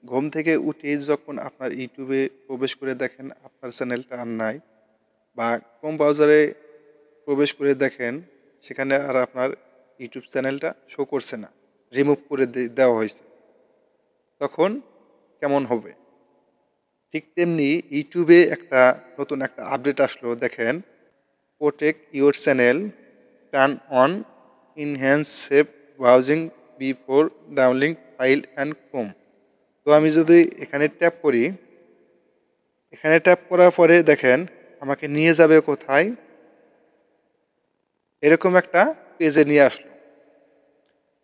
ঘুম থেকে উঠেই যখন আপনার ইউটিউবে প্রবেশ করে দেখেন আপনার চ্যানেলটা আর নাই, বা ক্রোম ব্রাউজারে প্রবেশ করে দেখেন সেখানে আর আপনার ইউটিউব চ্যানেলটা শো করছে না, রিমুভ করে দেওয়া হয়েছে, তখন কেমন হবে? ঠিক তেমনি ইউটিউবে নতুন একটা আপডেট আসলো, দেখেন, protect your channel, turn on enhance save browsing before downloading file and Chrome. তো আমি যদি এখানে ট্যাপ করি, এখানে ট্যাপ করার পরে দেখেন আমাকে নিয়ে যাবে কোথায়, এরকম একটা পেজে নিয়ে আসলো।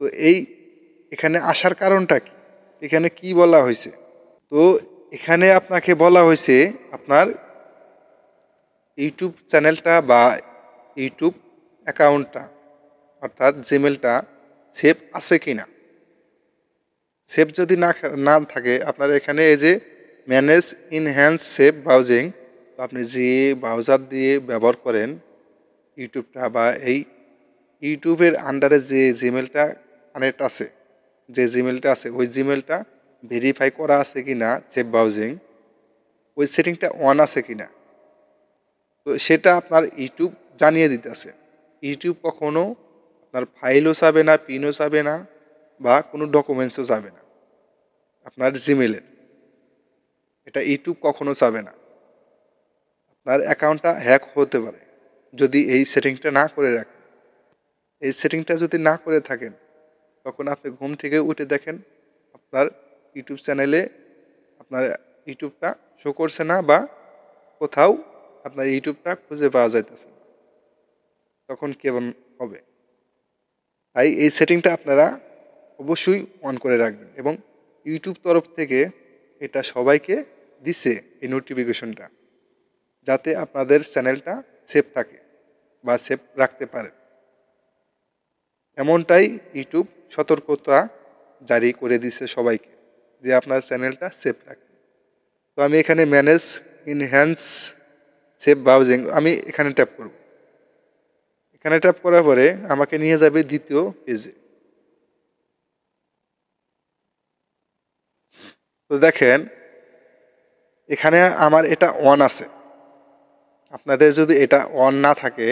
তো এখানে আসার কারণটা কি, এখানে কি বলা হয়েছে? তো এখানে আপনাকে বলা হয়েছে আপনার ইউটিউব চ্যানেলটা বা ইউটিউব অ্যাকাউন্টটা, অর্থাৎ জিমেলটা সেভ আছে কিনা। সেভ যদি না থাকে, আপনার এখানে এই যে ম্যানেজ ইনহ্যান্স সেভ ব্রাউজিং, তো আপনি যে ব্রাউজার দিয়ে ব্যবহার করেন ইউটিউবটা, বা এই ইউটিউবের আন্ডারে যে জিমেলটা কানেক্ট আছে, যে জিমেলটা আছে ওই জিমেলটা ভেরিফাই করা আছে কিনা, সেভ ব্রাউজিং ওই সেটিংটা অন আছে কিনা, তো সেটা আপনার ইউটিউব জানিয়ে দিতেছে। ইউটিউব কখনো আপনার ফাইলও চাবে না, পিনও চাবে না, বা কোনো ডকুমেন্টসও চাবে না আপনার জিমেলের, এটা ইউটিউব কখনো চাবে না। আপনার অ্যাকাউন্টটা হ্যাক হতে পারে যদি এই সেটিংটা না করে রাখেন। এই সেটিংটা যদি না করে থাকেন, তখন আপনি ঘুম থেকে উঠে দেখেন আপনার ইউটিউব চ্যানেলে আপনার ইউটিউবটা শো করছে না, বা কোথাও আপনার ইউটিউবটা খুঁজে পাওয়া যাইতেছে না, তখন কেমন হবে? তাই এই সেটিংটা আপনারা অবশ্যই অন করে রাখবেন, এবং ইউটিউব তরফ থেকে এটা সবাইকে দিছে এই নোটিফিকেশনটা, যাতে আপনাদের চ্যানেলটা সেফ থাকে বা সেফ রাখতে পারে, এমনটাই ইউটিউব সতর্কতা জারি করে দিছে সবাইকে, যে আপনার চ্যানেলটা সেফ রাখবে। তো আমি এখানে ম্যানেজ ইনহ্যান্স সেভ ব্রাউজিং আমি এখানে ট্যাপ করব। এখানে ট্যাপ করার পরে আমাকে নিয়ে যাবে দ্বিতীয় পেজে। তো দেখেন এখানে আমার এটা অন আছে। আপনাদের যদি এটা অন না থাকে,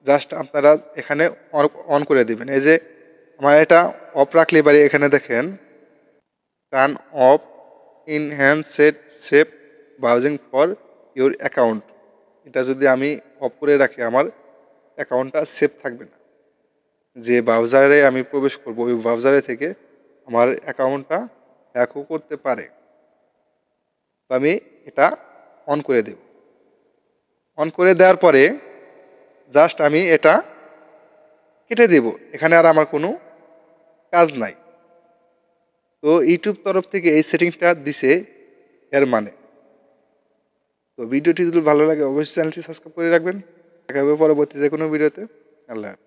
জাস্ট আপনারা এখানে অন করে দিবেন। এই যে আমার এটা অফ রাখলে পারে, এখানে দেখেন turn off enhance save browsing for your account, এটা যদি আমি অফ করে রাখি আমার অ্যাকাউন্টটা সেভ থাকবে না। যে ব্রাউজারে আমি প্রবেশ করব ওই ব্রাউজারে থেকে আমার অ্যাকাউন্টটা হ্যাকও করতে পারে। তো আমি এটা অন করে দেব। অন করে দেওয়ার পরে জাস্ট আমি এটা কেটে দেব, এখানে আর আমার কোনো কাজ নাই। তো ইউটিউব তরফ থেকে এই সেটিংসটা দিছে এর মানে। তো ভিডিওটি যদি ভালো লাগে অবশ্যই চ্যানেলটি সাবস্ক্রাইব করে রাখবেন। দেখা হবে পরবর্তী যে কোনো ভিডিওতে। আল্লাহ হাফেজ।